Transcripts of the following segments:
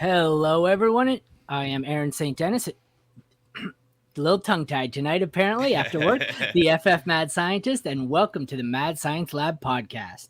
Hello, everyone. I am Aaron St. Dennis. A little tongue tied tonight, apparently, after work. The FF Mad Scientist, and welcome to the Mad Science Lab podcast.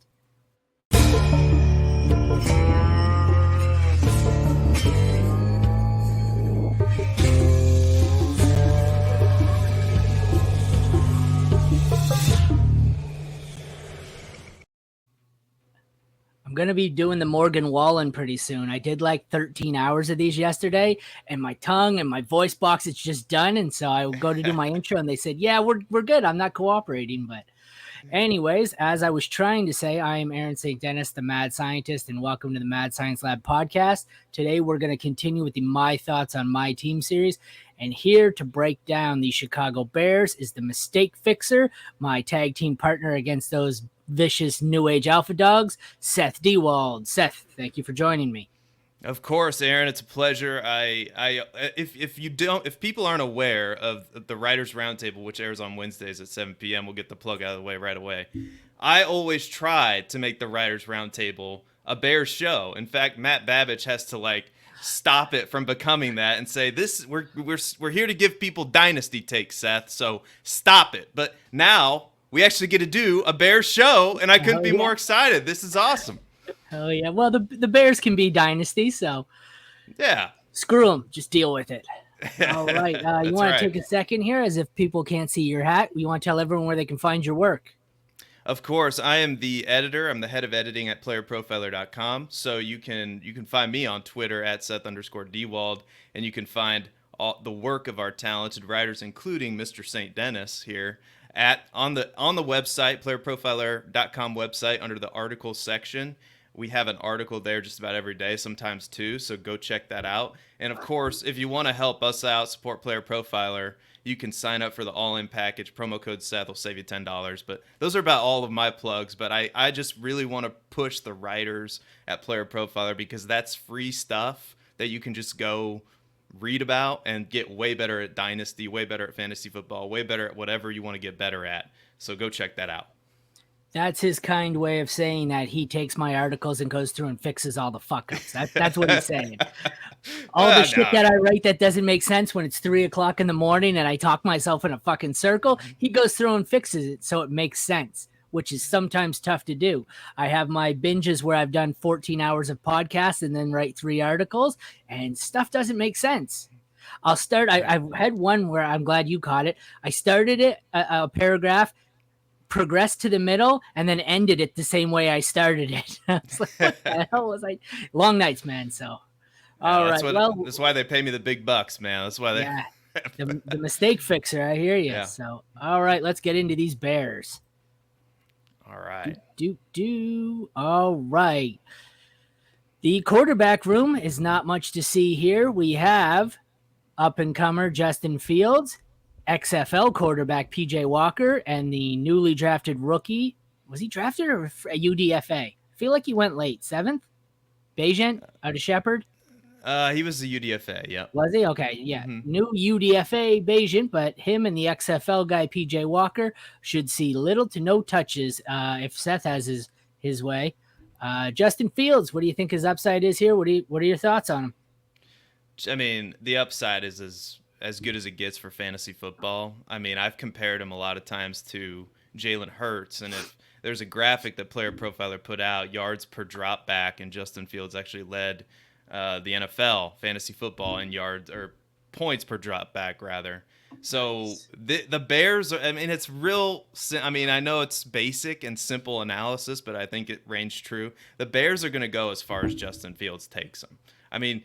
I'm going to be doing the Morgan Wallen pretty soon. I did like 13 hours of these yesterday, and my tongue and my voice box, it's just done. And so I will go to do my intro, and they said, yeah, we're good. I'm not cooperating. But anyways, as I was trying to say, I am Aaron St. Dennis, the Mad Scientist, and welcome to the Mad Science Lab podcast. Today, we're going to continue with the My Thoughts on My Team series. And here to break down the Chicago Bears is the Mistake Fixer, my tag team partner against those vicious New Age alpha dogs, Seth Diewold. Seth, thank you for joining me. Of course, Aaron, it's a pleasure. If people aren't aware of the Writers Roundtable, which airs on Wednesdays at 7 p.m., we'll get the plug out of the way right away. I always try to make the Writers Roundtable a Bears show. In fact, Matt Babich has to stop it from becoming that and say, we're here to give people dynasty takes, Seth, so stop it. But now we actually get to do a Bears show, and I couldn't be more excited. This is awesome. Oh, yeah. Well, the Bears can be dynasty, so yeah, screw them. Just deal with it. All right. You want to take a second here, as if people can't see your hat? You want to tell everyone where they can find your work? Of course, I am the editor. I'm the head of editing at playerprofiler.com. So you can find me on Twitter at Seth_Diewold, and you can find all the work of our talented writers, including Mr. St. Dennis here, on the website, playerprofiler.com website, under the articles section. We have an article there just about every day, sometimes two, so go check that out. And of course, if you want to help us out, support Player Profiler, you can sign up for the all-in package. Promo code Seth will save you $10. But those are about all of my plugs. But I just really want to push the writers at Player Profiler, because that's free stuff that you can just go read about and get way better at Dynasty, way better at fantasy football, way better at whatever you want to get better at. So go check that out. That's his kind way of saying that he takes my articles and goes through and fixes all the fuck-ups. That's what he's saying. All the shit that I write that doesn't make sense when it's 3 o'clock in the morning and I talk myself in a fucking circle, he goes through and fixes it so it makes sense, which is sometimes tough to do. I have my binges where I've done 14 hours of podcasts and then write 3 articles, and stuff doesn't make sense. I've had one where I'm glad you caught it. I started it, a paragraph, progressed to the middle, and then ended it the same way I started it. I was like, what the hell was I? Long nights, man. So, all right. That's why they pay me the big bucks, man. That's why they. Yeah, the Mistake Fixer. I hear you. Yeah. So, all right, let's get into these Bears. All right. All right. The quarterback room is not much to see here. We have up-and-comer Justin Fields, XFL quarterback PJ Walker, and the newly drafted rookie. Was he drafted or a UDFA? I feel like he went late. 7th? Bagent out of Shepherd? He was the UDFA, yeah. Was he? Okay, yeah. Mm-hmm. New UDFA Bagent, but him and the XFL guy PJ Walker should see little to no touches if Seth has his way. Justin Fields, what do you think his upside is here? What are your thoughts on him? I mean, the upside is as good as it gets for fantasy football. I mean, I've compared him a lot of times to Jalen Hurts, and if there's a graphic that Player Profiler put out, yards per drop back, and Justin Fields actually led the NFL fantasy football in yards, or points per drop back rather. So the Bears, I mean, it's real. I mean, I know it's basic and simple analysis, but I think it rings true. The Bears are going to go as far as Justin Fields takes them. I mean,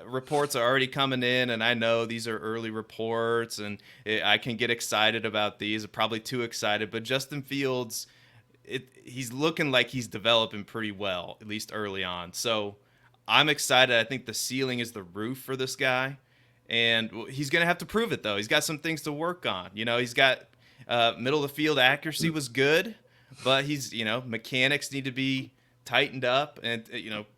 reports are already coming in, and I know these are early reports, and I can get excited about these. Probably too excited, but Justin Fields, he's looking like he's developing pretty well, at least early on. So I'm excited. I think the ceiling is the roof for this guy, and he's going to have to prove it, though. He's got some things to work on. He's got middle of the field accuracy was good, but mechanics need to be tightened up, and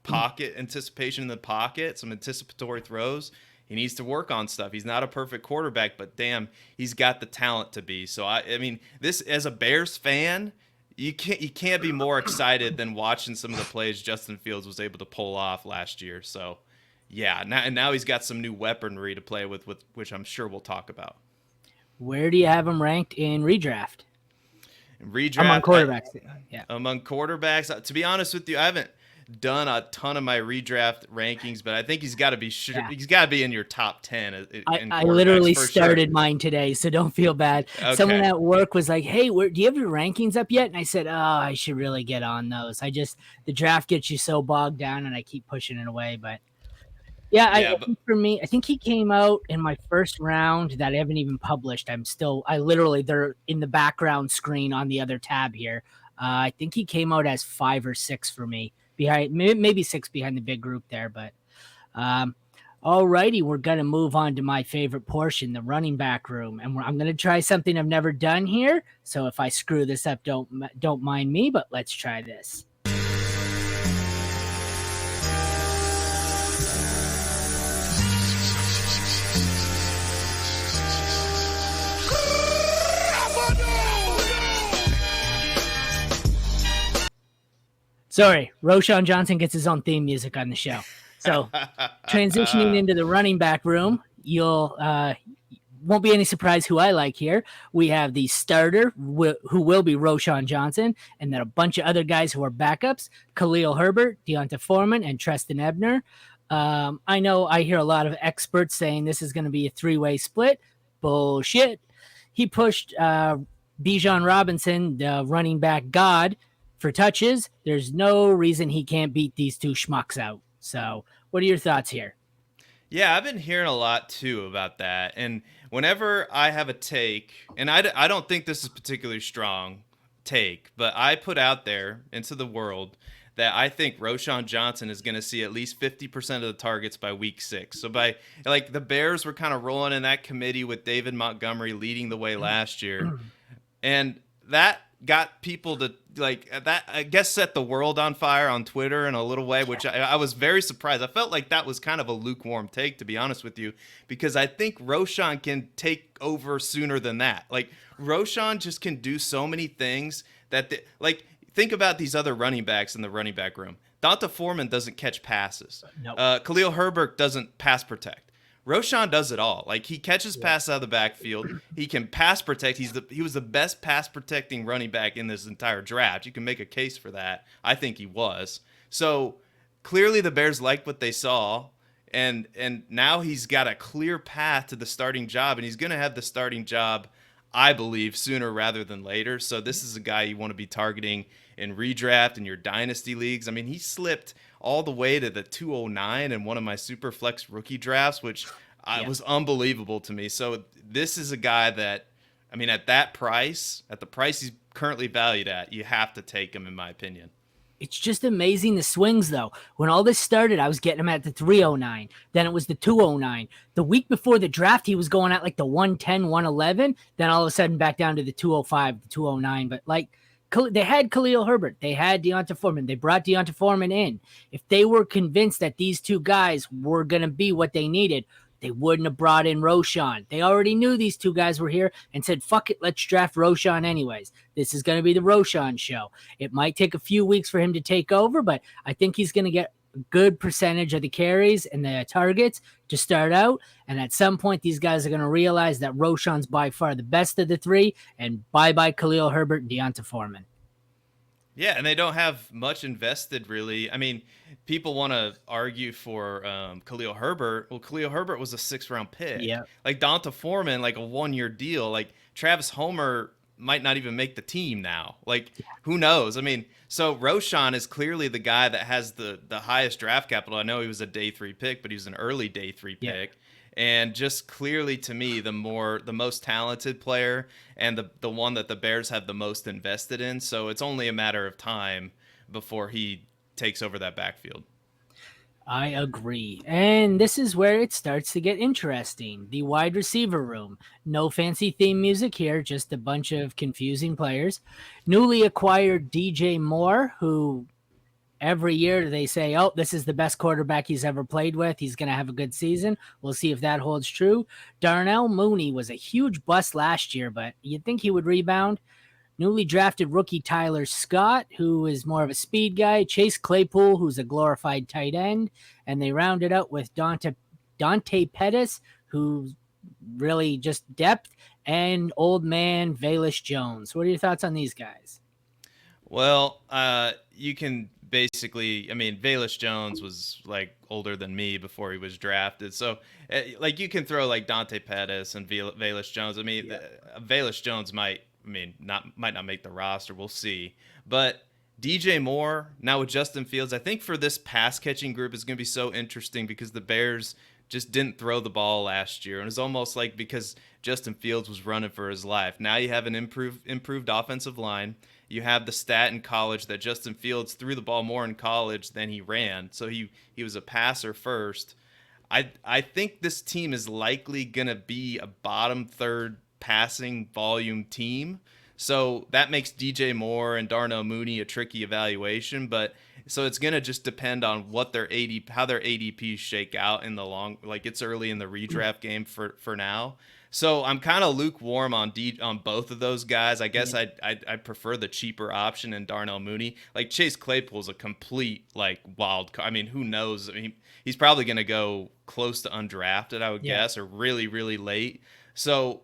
pocket anticipation in the pocket, some anticipatory throws. He needs to work on stuff. He's not a perfect quarterback, but damn, he's got the talent to be. So I mean, this, as a Bears fan, you can't be more excited than watching some of the plays Justin Fields was able to pull off last year. So Yeah, now he's got some new weaponry to play with which I'm sure we'll talk about. Where do you have him ranked in redraft? Among Redraft, quarterbacks. Yeah. among quarterbacks. To be honest with you, I haven't done a ton of my redraft rankings, but I think he's got to be Yeah. he's got to be in your top 10 in I quarterbacks literally for sure. started mine today, so don't feel bad. Someone Okay. at work was like, "Hey, do you have your rankings up yet?" And I said, "Oh, I should really get on those. The draft gets you so bogged down, and I keep pushing it away." But yeah, I Yeah, but think for me, I think he came out in my first round that I haven't even published. I literally, they're in the background screen on the other tab here. I think he came out as 5 or 6 for me, behind maybe 6 behind the big group there. But um, all righty, we're gonna move on to my favorite portion, the running back room, and I'm gonna try something I've never done here. So if I screw this up, don't mind me. But let's try this. Sorry, Roshan Johnson gets his own theme music on the show. So transitioning into the running back room, you'll won't be any surprise who I like here. We have the starter, who will be Roshan Johnson, and then a bunch of other guys who are backups: Khalil Herbert, Deonta Foreman, and Treston Ebner. I know I hear a lot of experts saying this is going to be a 3-way split. Bullshit. He pushed Bijan Robinson, the running back god, for touches. There's no reason he can't beat these two schmucks out. So, what are your thoughts here? yeah, I've been hearing a lot too about that. And whenever I have a take, and I don't think this is particularly strong take, but I put out there into the world that I think Roshan Johnson is going to see at least 50% of the targets by week 6. So by like the Bears were kind of rolling in that committee with David Montgomery leading the way last year. And that got people to like that, I guess, set the world on fire on Twitter in a little way, which I was very surprised. I felt like that was kind of a lukewarm take, to be honest with you, because I think Roshan can take over sooner than that. Like Roshan just can do so many things that think about these other running backs in the running back room. Donta Foreman doesn't catch passes. Nope. Khalil Herbert doesn't pass protect. Roshan does it all. Like he catches passes out of the backfield. He can pass protect. He was the best pass protecting running back in this entire draft. You can make a case for that. I think he was. So clearly the Bears liked what they saw, and now he's got a clear path to the starting job, and he's going to have the starting job, I believe, sooner rather than later. So this is a guy you want to be targeting in redraft in your dynasty leagues. I mean, he slipped all the way to the 209 in one of my super flex rookie drafts, which was unbelievable to me. So this is a guy that, I mean, at the price he's currently valued at, you have to take him, in my opinion. It's just amazing the swings, though. When all this started, I was getting him at the 309. Then it was the 209. The week before the draft, he was going at like the 110, 111. Then all of a sudden back down to the 205, the 209. But like, they had Khalil Herbert. They had Deonta Foreman. They brought Deonta Foreman in. If they were convinced that these two guys were going to be what they needed, they wouldn't have brought in Roshan. They already knew these two guys were here and said, fuck it, let's draft Roshan anyways. This is going to be the Roshan show. It might take a few weeks for him to take over, but I think he's going to get a good percentage of the carries and the targets to start out. And at some point, these guys are going to realize that Roshan's by far the best of the three, and bye-bye Khalil Herbert and Deonta Foreman. Yeah, and they don't have much invested, really. I mean, people want to argue for Khalil Herbert. Well, Khalil Herbert was a 6th-round pick. Yeah. Like Donta Foreman, like a 1-year deal. Like Travis Homer might not even make the team now. Like, who knows? I mean, so Roshan is clearly the guy that has the highest draft capital. I know he was a day 3 pick, but he was an early day 3 pick. And just clearly to me, the most talented player and the one that the Bears have the most invested in. So it's only a matter of time before he takes over that backfield. I agree. And this is where it starts to get interesting. The wide receiver room. No fancy theme music here, just a bunch of confusing players. Newly acquired DJ Moore, who every year they say, oh, this is the best quarterback he's ever played with. He's going to have a good season. We'll see if that holds true. Darnell Mooney was a huge bust last year, but you'd think he would rebound. newly drafted rookie Tyler Scott, who is more of a speed guy, Chase Claypool, who's a glorified tight end, and they rounded out with Dante Pettis, who's really just depth, and old man Valish Jones. What are your thoughts on these guys? Well, you can basically, I mean, Valish Jones was like older than me before he was drafted. So, like, you can throw like Dante Pettis and Valish Jones. I mean, Yeah. Valish Jones might not make the roster. We'll see. But DJ Moore, now with Justin Fields, I think for this pass catching group is going to be so interesting because the Bears just didn't throw the ball last year. And it's almost like because Justin Fields was running for his life. Now you have an improved offensive line. You have the stat in college that Justin Fields threw the ball more in college than he ran. So he was a passer first. I think this team is likely going to be a bottom third passing volume team. So that makes DJ Moore and Darnell Mooney a tricky evaluation, but so it's going to just depend on what their how their ADPs shake out in the long, like it's early in the redraft game for now. So I'm kind of lukewarm on both of those guys. I guess Yeah. I prefer the cheaper option in Darnell Mooney. Like Chase Claypool's a complete like wild card. I mean, who knows? I mean, he's probably going to go close to undrafted, I would Yeah. guess, or really late. So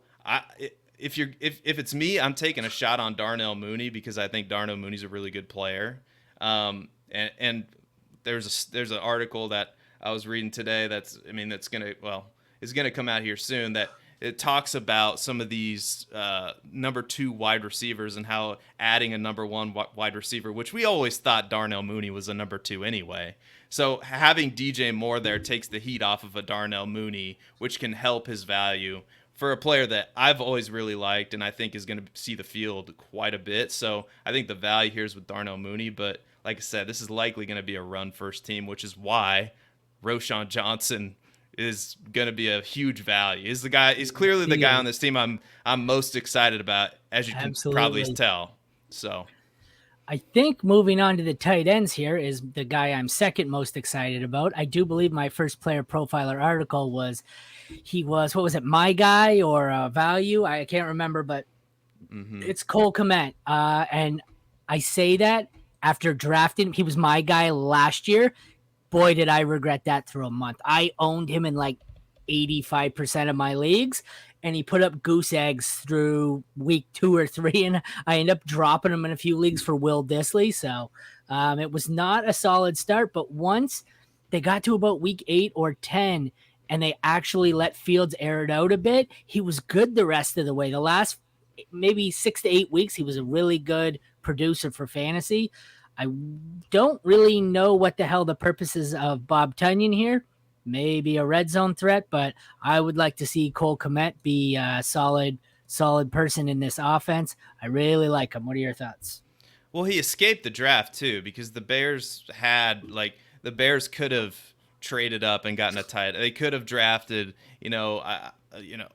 if it's me, I'm taking a shot on Darnell Mooney because I think Darnell Mooney's a really good player. And there's an article that I was reading today that's it's gonna come out here soon that it talks about some of these number 2 wide receivers and how adding a number 1 wide receiver, which we always thought Darnell Mooney was a number 2 anyway. So having DJ Moore there takes the heat off of a Darnell Mooney, which can help his value for a player that I've always really liked and I think is going to see the field quite a bit. So I think the value here is with Darnell Mooney. But like I said, this is likely going to be a run first team, which is why Roschon Johnson is going to be a huge value. He's clearly the guy on this team I'm most excited about, as you can probably Absolutely. tell. So I think moving on to the tight ends here is the guy I'm second most excited about. I do believe my first player profiler article was what was it, my guy or value? I can't remember, but it's Cole Kmet. And I say that after drafting, he was my guy last year. Boy, did I regret that through a month. I owned him in like 85% of my leagues, and he put up goose eggs through week 2 or 3, and I ended up dropping him in a few leagues for Will Disley. So it was not a solid start, but once they got to about week 8 or 10, and they actually let Fields air it out a bit, he was good the rest of the way. The last maybe 6 to 8 weeks, he was a really good producer for fantasy. I don't really know what the hell the purposes of Bob Tunyon here. Maybe a red zone threat, but I would like to see Cole Kmet be a solid person in this offense. I really like him. What are your thoughts? well, he escaped the draft too because the Bears could have traded up and gotten a tight. They could have drafted,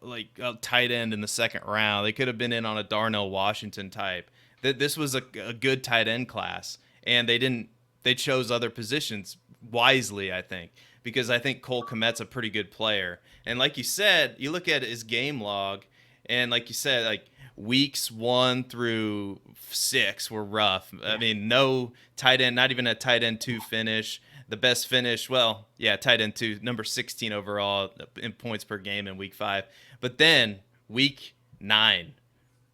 like a tight end in the second round. They could have been in on a Darnell Washington type. That this was a good tight end class, and they didn't. They chose other positions wisely, I think, because I think Cole Kmet's a pretty good player. And like you said, you look at his game log, and like you said, like weeks 1 through 6 were rough. Yeah. I mean, no tight end, not even a tight end 2 finish. The best finish, well, yeah, tight end 2, number 16 overall in points per game in week 5. But then week 9,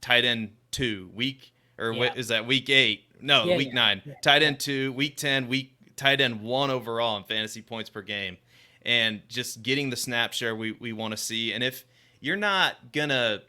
tight end 2, what is that, week 8? No, Yeah, week yeah, 9, yeah, tight yeah. end 2, week 10, tight end 1 overall in fantasy points per game. And just getting the snap share we want to see. And if you're not going to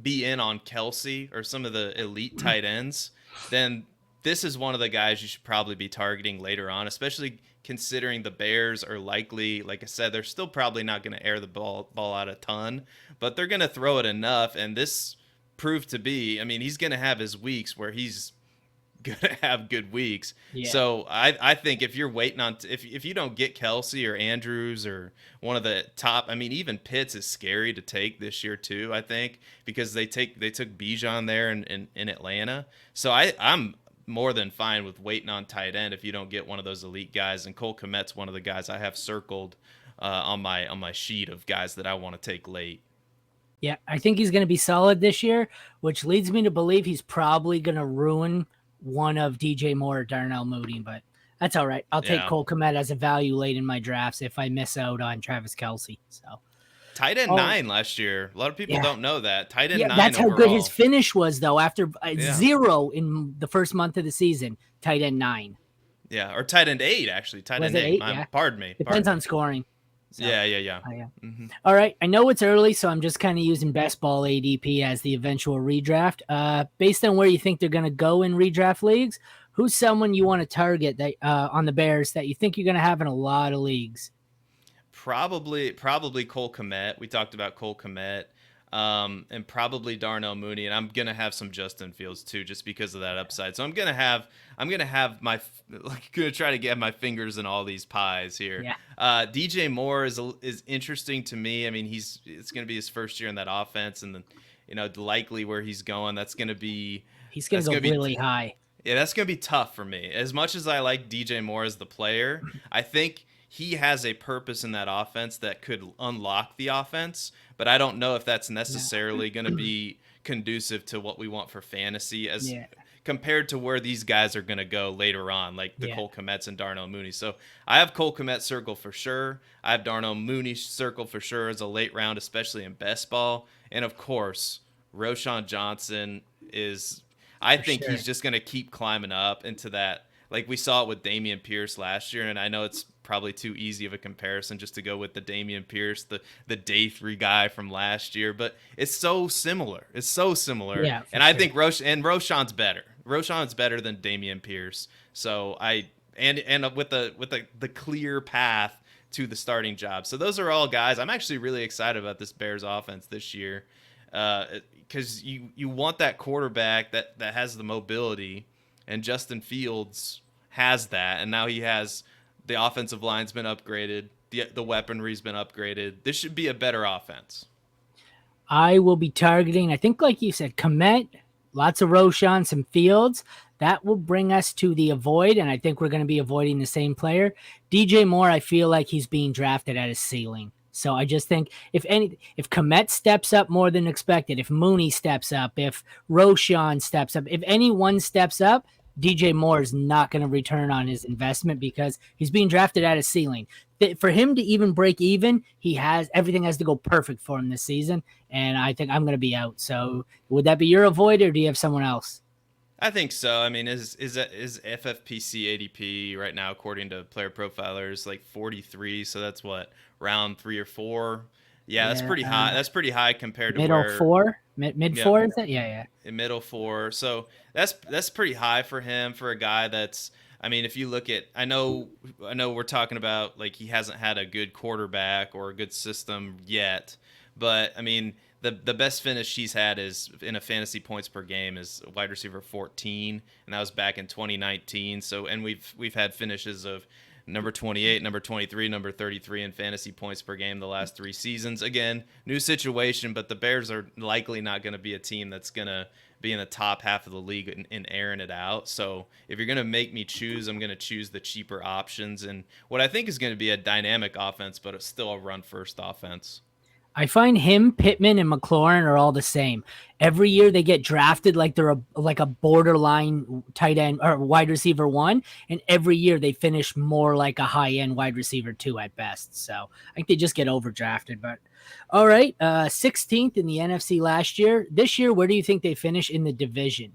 be in on Kelsey or some of the elite tight ends, then this is one of the guys you should probably be targeting later on, especially considering the Bears are likely, like I said, they're still probably not going to air the ball out a ton, but they're going to throw it enough. And this proved to be, I mean, he's going to have his weeks where he's going to have good weeks. Yeah. So I think if you're waiting on, if you don't get Kelsey or Andrews or one of the top, I mean, even Pitts is scary to take this year too, I think, because they took Bijan there in Atlanta. So I'm more than fine with waiting on tight end if you don't get one of those elite guys. And Cole Kmet's one of the guys I have circled on my sheet of guys that I want to take late. Yeah, I think he's going to be solid this year, which leads me to believe he's probably going to ruin one of DJ Moore or Darnell Mooney, but that's all right. I'll take Yeah. Cole Kmet as a value late in my drafts if I miss out on Travis Kelsey. So, Tight end oh, 9 last year. A lot of people yeah. don't know that. Tight end Yeah, 9 that's how good his overall. finish was, though. After Yeah. 0 in the first month of the season, tight end 9. Yeah, or tight end 8 actually. Tight Was end it 8. 8? Yeah. Pardon me. Depends Pardon on me. scoring. So, Yeah, yeah, yeah. yeah. Mhm. All right. I know it's early, so I'm just kind of using best ball ADP as the eventual redraft. Based on where you think they're going to go in redraft leagues, who's someone you want to target that on the Bears that you think you're going to have in a lot of leagues? Probably Cole Kmet. We talked about Cole Kmet. And probably Darnell Mooney, and I'm gonna have some Justin Fields too, just because of that upside. So gonna try to get my fingers in all these pies here. Yeah, DJ Moore is interesting to me. I mean, it's gonna be his first year in that offense, and then likely where he's going. he's going That's to go gonna be really high. Yeah, that's going to be tough for me. As much as I like DJ Moore as the player, I think he has a purpose in that offense that could unlock the offense, but I don't know if that's Yeah. necessarily going to be conducive to what we want for fantasy as Yeah. compared to where these guys are going to go later on, like the Yeah. Cole Kmets and Darnell Mooney. So I have Cole Kmet circle for sure. I have Darnell Mooney circle for sure as a late round, especially in best ball. And of course, Roshan Johnson is I For think sure. he's just going to keep climbing up into that. Like we saw it with Damian Pierce last year, and I know it's probably too easy of a comparison just to go with the Damian Pierce, the day 3 guy from last year, but it's so similar. It's so similar, Yeah, for and I sure. think Roshan's better. Roshan's better than Damian Pierce. So with the clear path to the starting job. So those are all guys. I'm actually really excited about this Bears offense this year. Because you want that quarterback that has the mobility, and Justin Fields has that, and now he has the offensive line's been upgraded, the weaponry's been upgraded. This should be a better offense. I will be targeting, I think, like you said, Komet, lots of Roshan, some Fields. That will bring us to the avoid, and I think we're going to be avoiding the same player. DJ Moore, I feel like he's being drafted at his ceiling. So I just think if Komet steps up more than expected, if Mooney steps up, if Roshan steps up, if anyone steps up, DJ Moore is not going to return on his investment because he's being drafted at his ceiling. For him to even break even, everything has to go perfect for him this season, and I think I'm going to be out. So would that be your avoid, or do you have someone else? I think so. I mean, is FFPC ADP right now, according to Player Profilers, like 43? So that's what, round 3 or 4? Yeah, that's Yeah, pretty high. That's pretty high compared to middle where four, mid yeah, four is it? Yeah, yeah. in middle 4. So that's pretty high for him, for a guy that's. I mean, if you look at, I know we're talking about like he hasn't had a good quarterback or a good system yet, but I mean the best finish he's had is in a fantasy points per game is wide receiver 14, and that was back in 2019. So and we've had finishes of number 28, number 23, number 33 in fantasy points per game the last 3 seasons. Again, new situation, but the Bears are likely not going to be a team that's going to be in the top half of the league and airing it out. So if you're going to make me choose, I'm going to choose the cheaper options and what I think is going to be a dynamic offense, but it's still a run first offense. I find him, Pittman, and McLaurin are all the same. Every year they get drafted like they're like a borderline tight end or wide receiver 1, and every year they finish more like a high end wide receiver 2 at best. So I think they just get overdrafted. But all right, 16th in the NFC last year. This year, where do you think they finish in the division?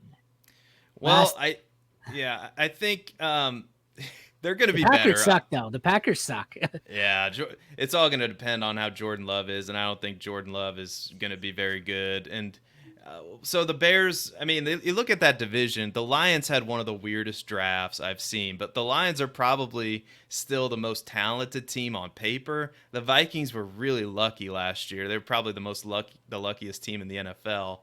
Well, Last I think they're going to The be Packers better. suck though. The Packers suck. Yeah, it's all going to depend on how Jordan Love is, and I don't think Jordan Love is going to be very good. And so the Bears, I mean, you look at that division, the Lions had one of the weirdest drafts I've seen, but the Lions are probably still the most talented team on paper. The Vikings were really lucky last year. They're probably the luckiest team in the NFL.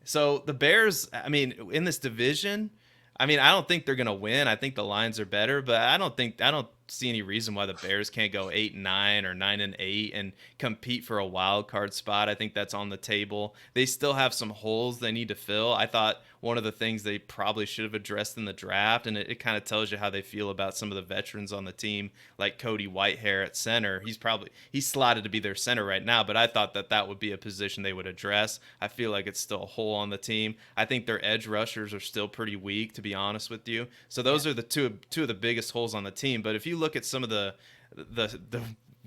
So the Bears, I mean, in this division, I mean, I don't think they're gonna win. I think the Lions are better, but I don't see any reason why the Bears can't go 8-9 or 9-8 and compete for a wild card spot. I think that's on the table. They still have some holes they need to fill. I thought one of the things they probably should have addressed in the draft. And it kind of tells you how they feel about some of the veterans on the team, like Cody Whitehair at center. He's slotted to be their center right now, but I thought that would be a position they would address. I feel like it's still a hole on the team. I think their edge rushers are still pretty weak, to be honest with you. So those are the two of the biggest holes on the team. But if you look at some of the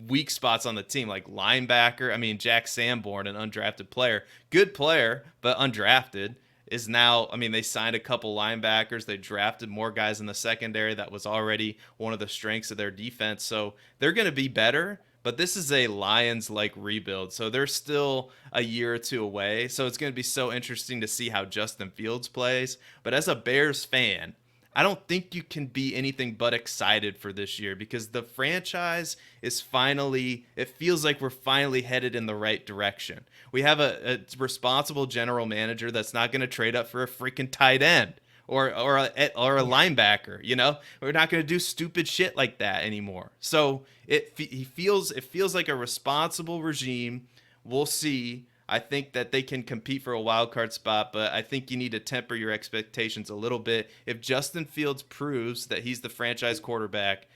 weak spots on the team, like linebacker, I mean, Jack Sanborn, an undrafted player, good player, but undrafted, is now, I mean, they signed a couple linebackers. They drafted more guys in the secondary. That was already one of the strengths of their defense. So they're going to be better, but this is a Lions-like rebuild. So they're still a year or two away. So it's going to be so interesting to see how Justin Fields plays. But as a Bears fan, I don't think you can be anything but excited for this year, because the franchise is finally, it feels like we're finally headed in the right direction. We have a responsible general manager that's not going to trade up for a freaking tight end or a linebacker. You know, we're not going to do stupid shit like that anymore. So it feels like a responsible regime. We'll see. I think that they can compete for a wild card spot, but I think you need to temper your expectations a little bit. If Justin Fields proves that he's the franchise quarterback,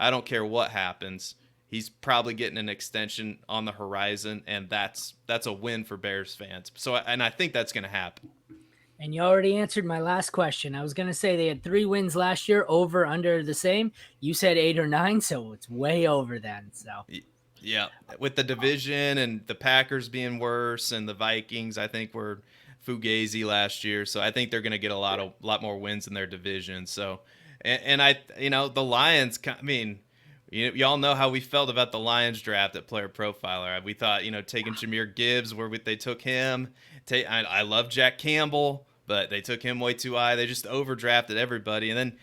I don't care what happens. He's probably getting an extension on the horizon, and that's a win for Bears fans. So, and I think that's going to happen. And you already answered my last question. I was going to say they had 3 wins last year, over, under the same. You said 8 or 9, so it's way over then. So. Yeah, with the division and the Packers being worse and the Vikings, I think were fugazi last year. So I think they're going to get a lot more wins in their division. So, and I, the Lions, I mean, y'all know how we felt about the Lions draft at Player Profiler. We thought, taking Jahmyr Gibbs, where they took him. I love Jack Campbell, but they took him way too high. They just overdrafted everybody. And then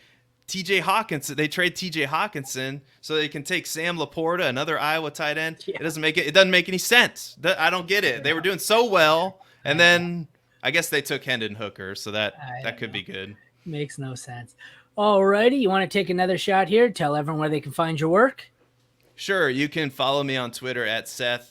TJ Hawkinson, they trade TJ Hawkinson so they can take Sam Laporta, another Iowa tight end. Yeah. It doesn't make any sense. I don't get it. They were doing so well, and then I guess they took Hendon Hooker, so that could be good. Makes no sense. Alrighty, you want to take another shot here? Tell everyone where they can find your work. Sure, you can follow me on Twitter at Seth_Diewold.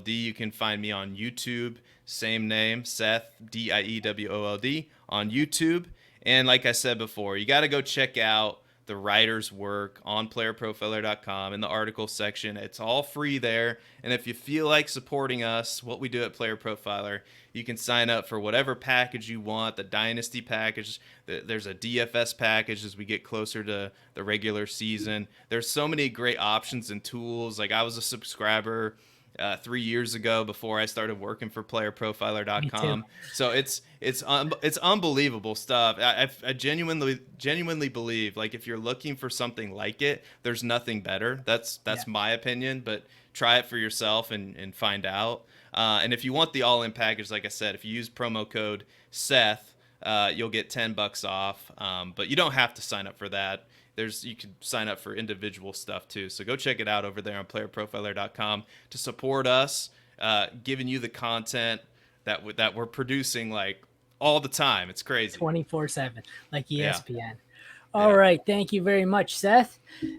You can find me on YouTube, same name, Seth Diewold on YouTube. And like I said before, you got to go check out the writer's work on playerprofiler.com in the article section. It's all free there. And if you feel like supporting us, what we do at Player Profiler, you can sign up for whatever package you want, the Dynasty package. There's a DFS package as we get closer to the regular season. There's so many great options and tools. Like, I was a subscriber 3 years ago before I started working for playerprofiler.com. So it's unbelievable stuff. I genuinely believe, like, if you're looking for something like it, there's nothing better. That's my opinion, but try it for yourself and find out. And if you want the all-in package, like I said, if you use promo code Seth, you'll get $10 off. But you don't have to sign up for that. You can sign up for individual stuff too. So go check it out over there on playerprofiler.com to support us, giving you the content that we're producing, like, all the time. It's crazy. 24/7, like ESPN. Yeah. All right. Thank you very much, Seth.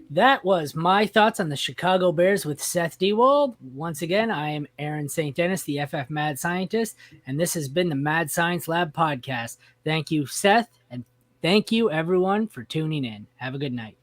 That was my thoughts on the Chicago Bears with Seth Diewold. Once again, I am Aaron St. Dennis, the FF Mad Scientist, and this has been the Mad Science Lab podcast. Thank you, Seth, and thank you, everyone, for tuning in. Have a good night.